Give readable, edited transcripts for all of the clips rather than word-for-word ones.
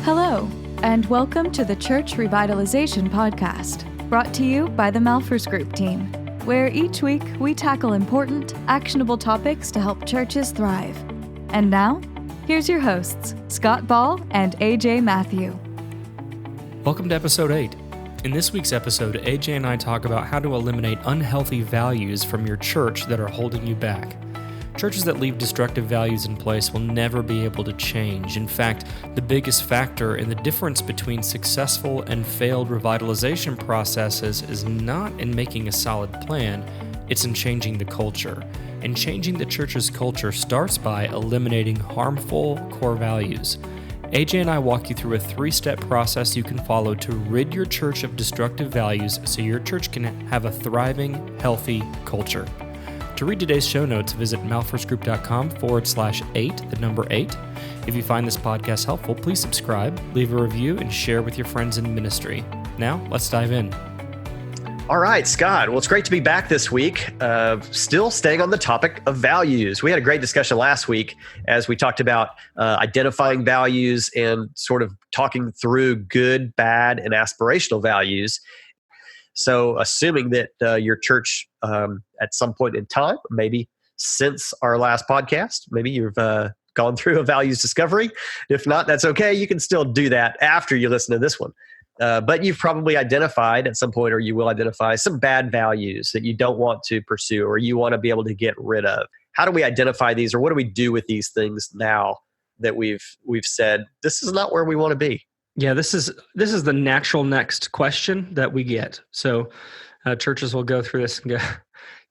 Hello, and welcome to the Church Revitalization Podcast, brought to you by the Malphurs Group team, where each week we tackle important, actionable topics to help churches thrive. And now, here's your hosts, Scott Ball and AJ Matthew. Welcome to episode 8. In this week's episode, AJ and I talk about how to eliminate unhealthy values from your church that are holding you back. Churches that leave destructive values in place will never be able to change. In fact, the biggest factor in the difference between successful and failed revitalization processes is not in making a solid plan, it's in changing the culture. And changing the church's culture starts by eliminating harmful core values. AJ and I walk you through a 3-step process you can follow to rid your church of destructive values so your church can have a thriving, healthy culture. To read today's show notes, visit malphursgroup.com/8, the number 8. If you find this podcast helpful, please subscribe, leave a review, and share with your friends in ministry. Now, let's dive in. All right, Scott. Well, it's great to be back this week. Still staying on the topic of values. We had a great discussion last week as we talked about identifying values and sort of talking through good, bad, and aspirational values. So assuming that your church at some point in time, maybe since our last podcast, maybe you've gone through a values discovery. If not, that's okay. You can still do that after you listen to this one. But you've probably identified at some point, or you will identify some bad values that you don't want to pursue or you want to be able to get rid of. How do we identify these, or what do we do with these things now that we've said, this is not where we want to be? Yeah, this is the natural next question that we get. So churches will go through this and go,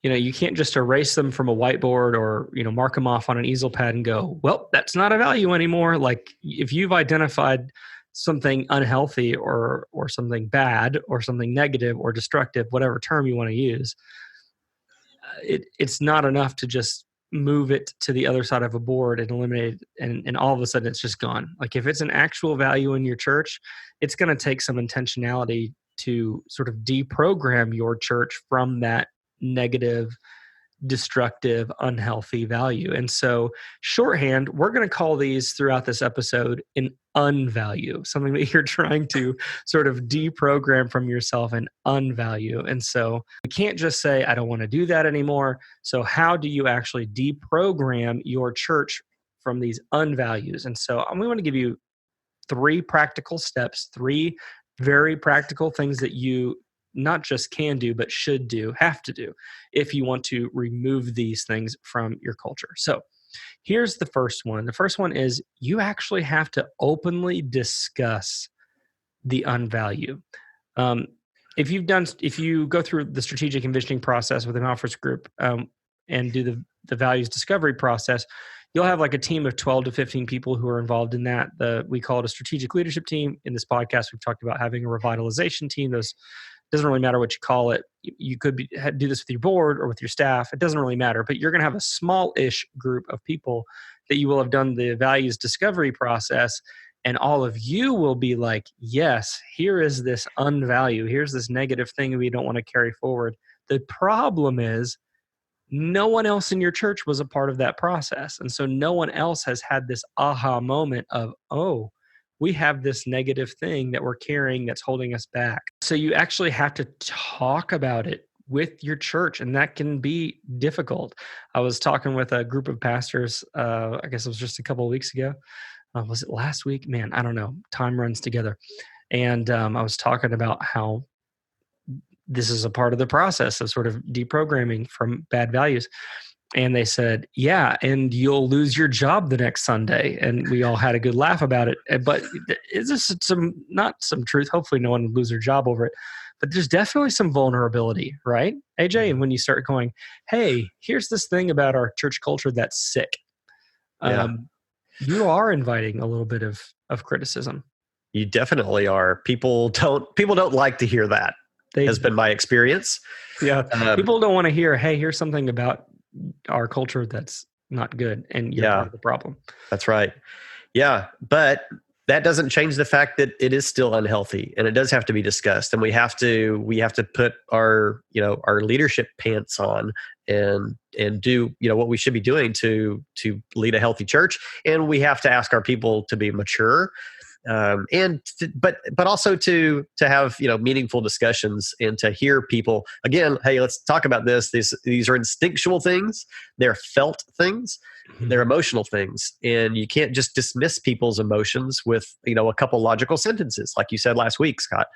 you can't just erase them from a whiteboard or, mark them off on an easel pad and go, well, that's not a value anymore. Like if you've identified something unhealthy or something bad or something negative or destructive, whatever term you want to use, it's not enough to just move it to the other side of a board and eliminate it, and all of a sudden it's just gone. Like if it's an actual value in your church, it's going to take some intentionality to sort of deprogram your church from that negative, destructive, unhealthy value. And so shorthand, we're going to call these throughout this episode an unvalue, something that you're trying to sort of deprogram from yourself, an unvalue. And so you can't just say, I don't want to do that anymore. So how do you actually deprogram your church from these unvalues? And so we want to give you 3 practical steps, 3 very practical things that you not just can do, but should do, have to do, if you want to remove these things from your culture. So here's the first one. The first one is you actually have to openly discuss the unvalue. If you go through the strategic envisioning process with the Malphurs Group and do the values discovery process, you'll have like a team of 12 to 15 people who are involved in that. We call it a strategic leadership team. In this podcast, we've talked about having a revitalization team. Doesn't really matter what you call it. You could do this with your board or with your staff. It doesn't really matter, but you're going to have a small-ish group of people that you will have done the values discovery process, and all of you will be like, yes, here is this unvalue. Here's this negative thing we don't want to carry forward. The problem is no one else in your church was a part of that process, and so no one else has had this aha moment of, oh, we have this negative thing that we're carrying that's holding us back. So you actually have to talk about it with your church, and that can be difficult. I was talking with a group of pastors, I guess it was just a couple of weeks ago. Was it last week? Man, I don't know. Time runs together. And I was talking about how this is a part of the process of sort of deprogramming from bad values. And they said, yeah, and you'll lose your job the next Sunday. And we all had a good laugh about it. But is this not some truth? Hopefully no one would lose their job over it. But there's definitely some vulnerability, right, AJ? And when you start going, hey, here's this thing about our church culture that's sick. You are inviting a little bit of criticism. You definitely are. People don't like to hear that. Has been my experience. Yeah. People don't want to hear, hey, here's something about our culture that's not good, and you're part of the problem. That's right. Yeah, but that doesn't change the fact that it is still unhealthy, and it does have to be discussed, and we have to put our leadership pants on and do what we should be doing to lead a healthy church, and we have to ask our people to be mature But also to have meaningful discussions and to hear people again. Hey, let's talk about this. These are instinctual things. They're felt things. They're emotional things, and you can't just dismiss people's emotions with a couple logical sentences, like you said last week, Scott.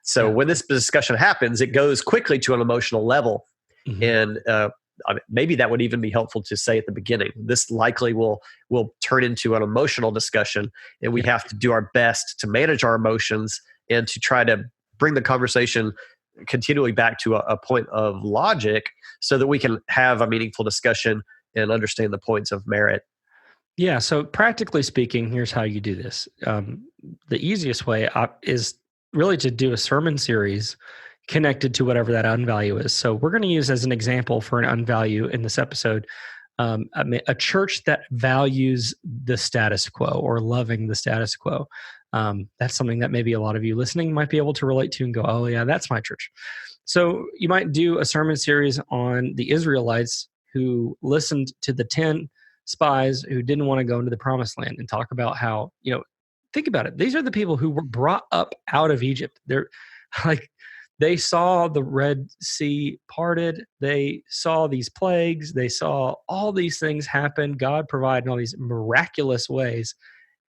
So when this discussion happens, it goes quickly to an emotional level, and maybe that would even be helpful to say at the beginning. This likely will turn into an emotional discussion, and we have to do our best to manage our emotions and to try to bring the conversation continually back to a point of logic so that we can have a meaningful discussion and understand the points of merit. Yeah. So practically speaking, here's how you do this. The easiest way is really to do a sermon series connected to whatever that unvalue is. So we're going to use as an example for an unvalue in this episode, a church that values the status quo or loving the status quo. That's something that maybe a lot of you listening might be able to relate to and go, oh yeah, that's my church. So you might do a sermon series on the Israelites who listened to the 10 spies who didn't want to go into the promised land, and talk about how, think about it. These are the people who were brought up out of Egypt. They're like, they saw the Red Sea parted. They saw these plagues. They saw all these things happen. God provided in all these miraculous ways.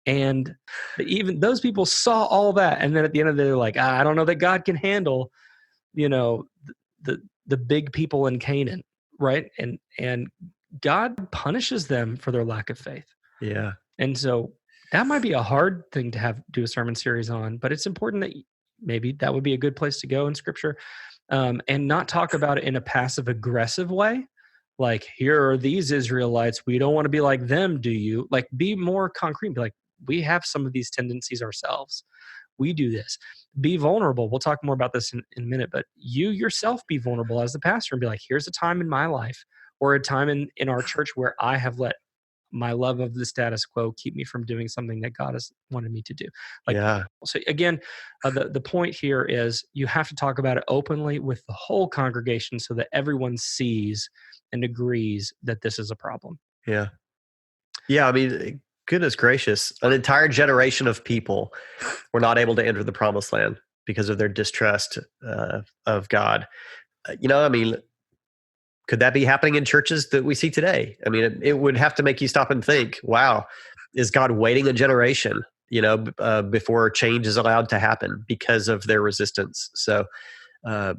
And even those people saw all that. And then at the end of the day, they're like, I don't know that God can handle, the big people in Canaan, right? And God punishes them for their lack of faith. Yeah. And so that might be a hard thing to do a sermon series on, but it's important that maybe that would be a good place to go in Scripture, and not talk about it in a passive aggressive way. Like, here are these Israelites. We don't want to be like them, do you? Like, be more concrete. Be like, we have some of these tendencies ourselves. We do this. Be vulnerable. We'll talk more about this in a minute, but you yourself be vulnerable as the pastor and be like, here's a time in my life or a time in our church where I have let my love of the status quo keep me from doing something that God has wanted me to do. So again, the point here is you have to talk about it openly with the whole congregation so that everyone sees and agrees that this is a problem. Yeah. Yeah. I mean, goodness gracious, an entire generation of people were not able to enter the promised land because of their distrust of God. Could that be happening in churches that we see today? I mean, it would have to make you stop and think, wow, is God waiting a generation, before change is allowed to happen because of their resistance? So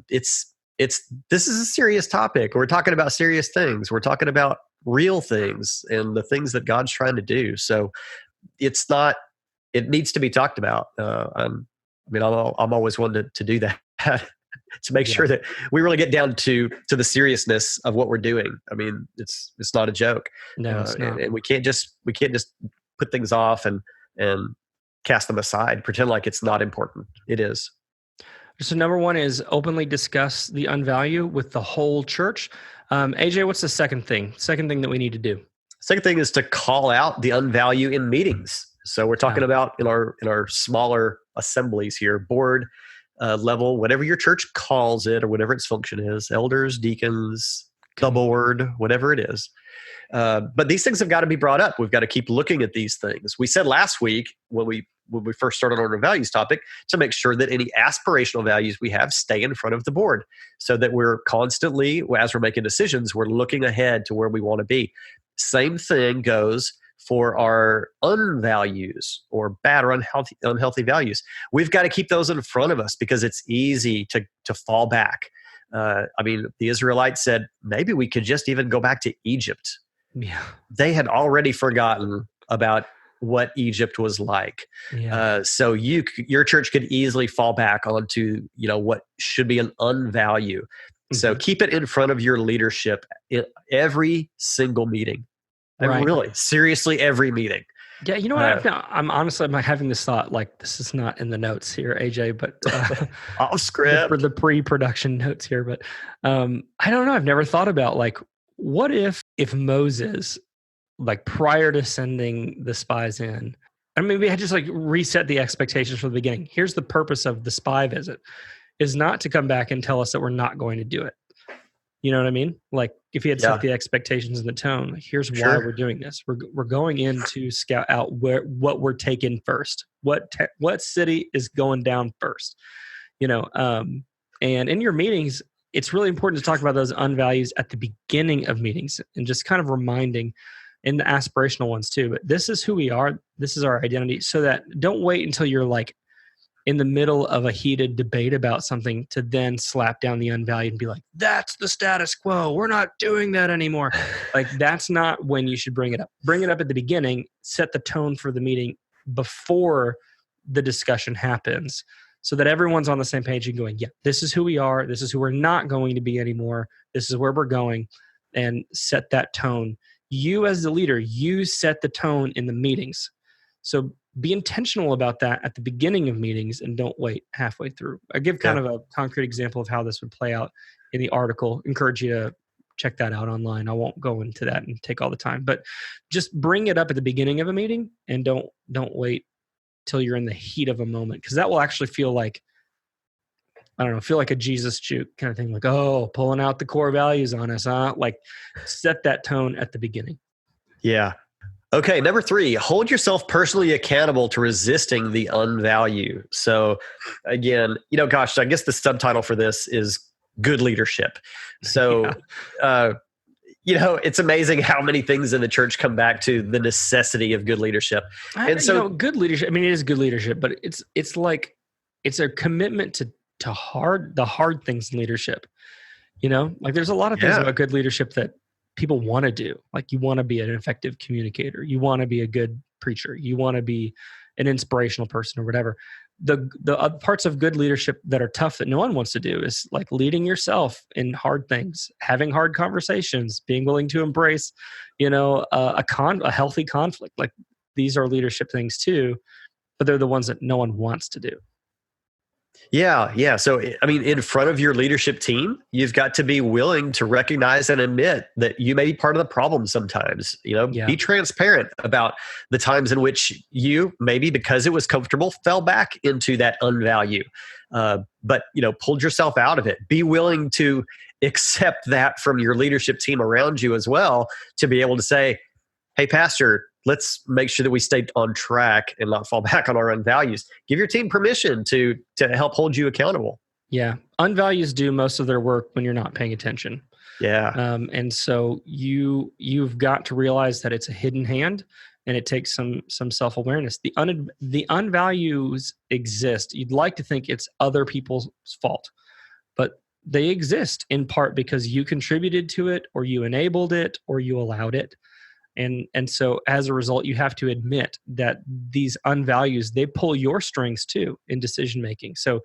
this is a serious topic. We're talking about serious things. We're talking about real things and the things that God's trying to do. So it needs to be talked about. I'm always one to do that. To make sure that we really get down to the seriousness of what we're doing. I mean, it's not a joke. No, it's not. And we can't just put things off and cast them aside, pretend like it's not important. It is. So number one is openly discuss the unvalue with the whole church. AJ, what's the second thing? Second thing that we need to do? Second thing is to call out the unvalue in meetings. So we're talking about in our smaller assemblies here, board level, whatever your church calls it or whatever its function is, elders, deacons, the board, whatever it is. But these things have got to be brought up. We've got to keep looking at these things. We said last week when we first started on our values topic to make sure that any aspirational values we have stay in front of the board so that we're constantly, as we're making decisions, we're looking ahead to where we want to be. Same thing goes for our unvalues or bad or unhealthy values. We've got to keep those in front of us because it's easy to fall back. The Israelites said, maybe we could just even go back to Egypt. Yeah. They had already forgotten about what Egypt was like. Yeah. So your church could easily fall back onto, what should be an unvalue. Mm-hmm. So keep it in front of your leadership in every single meeting. Right. Really, seriously, every meeting. Yeah, you know what? I'm honestly having this thought, like, this is not in the notes here, AJ, but off script for the pre-production notes here. But I don't know. I've never thought about, like, what if Moses, like, prior to sending the spies in, we had just like reset the expectations from the beginning. Here's the purpose of the spy visit: is not to come back and tell us that we're not going to do it. You know what I mean? Like if he had Yeah. set the expectations and the tone, like, here's why Sure. we're doing this. We're going in to scout out what we're taking first. What city is going down first? And in your meetings, it's really important to talk about those unvalues at the beginning of meetings and just kind of reminding, in the aspirational ones too. But this is who we are. This is our identity. So that don't wait until you're like in the middle of a heated debate about something to then slap down the unvalued and be like, that's the status quo. We're not doing that anymore. Like that's not when you should bring it up. Bring it up at the beginning, set the tone for the meeting before the discussion happens so that everyone's on the same page and going, yeah, this is who we are. This is who we're not going to be anymore. This is where we're going, and set that tone. You as the leader, you set the tone in the meetings. So be intentional about that at the beginning of meetings and don't wait halfway through. I give kind of a concrete example of how this would play out in the article. Encourage you to check that out online. I won't go into that and take all the time, but just bring it up at the beginning of a meeting and don't wait till you're in the heat of a moment, because that will actually feel like, I don't know, feel like a Jesus juke kind of thing. Like, oh, pulling out the core values on us, huh? Like set that tone at the beginning. Yeah. Okay, number 3, hold yourself personally accountable to resisting the unvalue. So again, gosh, I guess the subtitle for this is good leadership. So, it's amazing how many things in the church come back to the necessity of good leadership. Good leadership, I mean, it is good leadership, but it's like, it's a commitment to the hard things in leadership. Like there's a lot of things about good leadership that people want to do. Like you want to be an effective communicator. You want to be a good preacher. You want to be an inspirational person or whatever. The other parts of good leadership that are tough that no one wants to do is like leading yourself in hard things, having hard conversations, being willing to embrace, a healthy conflict. Like these are leadership things too, but they're the ones that no one wants to do. Yeah. So, I mean, in front of your leadership team, you've got to be willing to recognize and admit that you may be part of the problem sometimes. Be transparent about the times in which you, maybe because it was comfortable, fell back into that unvalue. But pulled yourself out of it. Be willing to accept that from your leadership team around you as well, to be able to say, hey, pastor, let's make sure that we stay on track and not fall back on our own values. Give your team permission to help hold you accountable. Yeah. Unvalues do most of their work when you're not paying attention. Yeah. And so you've got to realize that it's a hidden hand, and it takes some self-awareness. The unvalues exist. You'd like to think it's other people's fault, but they exist in part because you contributed to it, or you enabled it, or you allowed it. And so as a result, you have to admit that these unvalues, they pull your strings too in decision making. So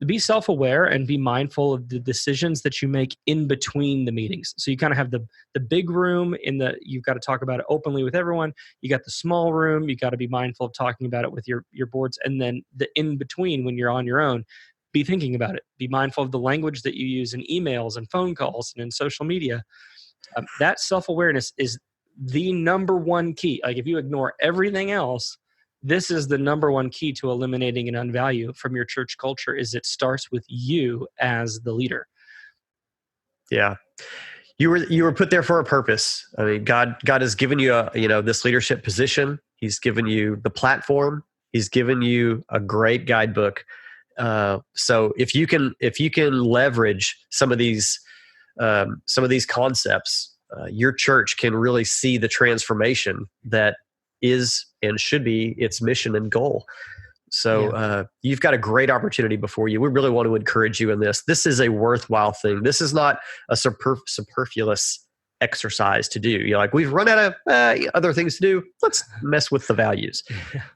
be self-aware and be mindful of the decisions that you make in between the meetings. So you kind of have the big room you've got to talk about it openly with everyone. You got the small room, you got to be mindful of talking about it with your boards. And then the in between, when you're on your own, be thinking about it. Be mindful of the language that you use in emails and phone calls and in social media. That self-awareness is the number one key. Like if you ignore everything else, this is the number one key to eliminating an unvalue from your church culture. Is it starts with you as the leader. Yeah. You were put there for a purpose. I mean, God has given you this leadership position. He's given you the platform. He's given you a great guidebook. So if you can leverage some of these concepts, your church can really see the transformation that is and should be its mission and goal. So you've got a great opportunity before you. We really want to encourage you in this. This is a worthwhile thing. This is not a superfluous exercise to do. Like we've run out of other things to do. Let's mess with the values.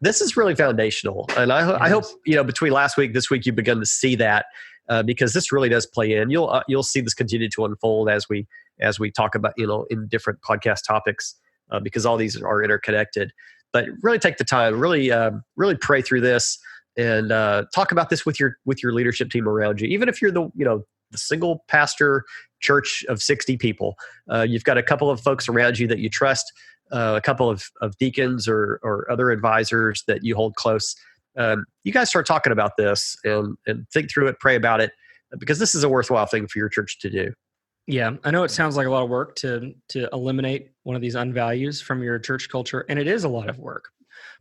This is really foundational. And I hope, between last week, this week, you've begun to see that because this really does play in. You'll see this continue to unfold as we talk about, in different podcast topics, because all these are interconnected. But really take the time, really pray through this, and talk about this with your leadership team around you. Even if you're the single pastor church of 60 people, you've got a couple of folks around you that you trust, a couple of deacons or other advisors that you hold close. You guys start talking about this and think through it, pray about it, because this is a worthwhile thing for your church to do. Yeah, I know it sounds like a lot of work to eliminate one of these unvalues from your church culture, and it is a lot of work,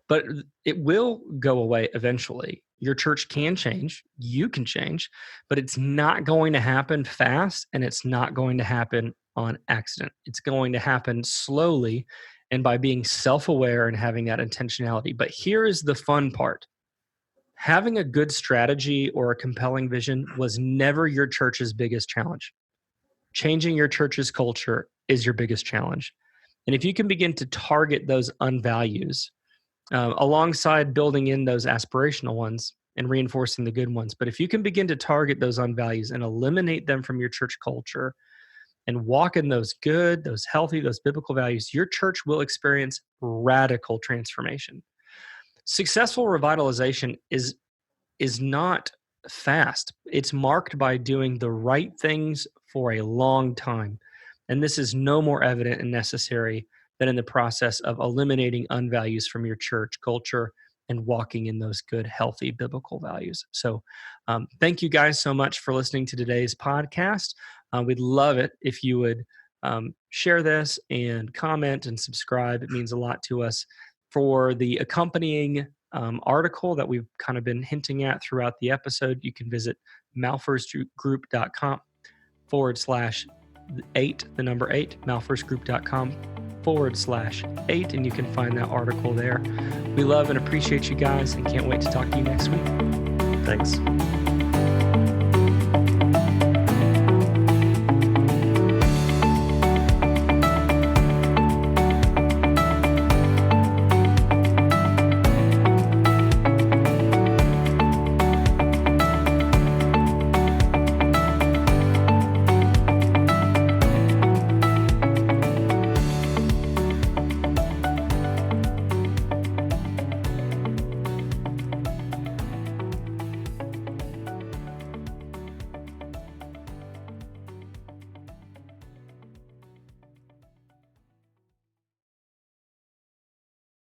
but it will go away eventually. Your church can change, you can change, but it's not going to happen fast, and it's not going to happen on accident. It's going to happen slowly and by being self-aware and having that intentionality. But here is the fun part. Having a good strategy or a compelling vision was never your church's biggest challenge. Changing your church's culture is your biggest challenge. And if you can begin to target those unvalues alongside building in those aspirational ones and reinforcing the good ones, but if you can begin to target those unvalues and eliminate them from your church culture and walk in those good, those healthy, those biblical values, your church will experience radical transformation. Successful revitalization is not fast. It's marked by doing the right things for a long time. And this is no more evident and necessary than in the process of eliminating unvalues from your church culture and walking in those good, healthy biblical values. So thank you guys so much for listening to today's podcast. We'd love it if you would share this and comment and subscribe. It means a lot to us. For the accompanying article that we've kind of been hinting at throughout the episode, you can visit malfirstgroup.com/8, the number 8, malfirstgroup.com/8, and you can find that article there. We love and appreciate you guys and can't wait to talk to you next week. Thanks.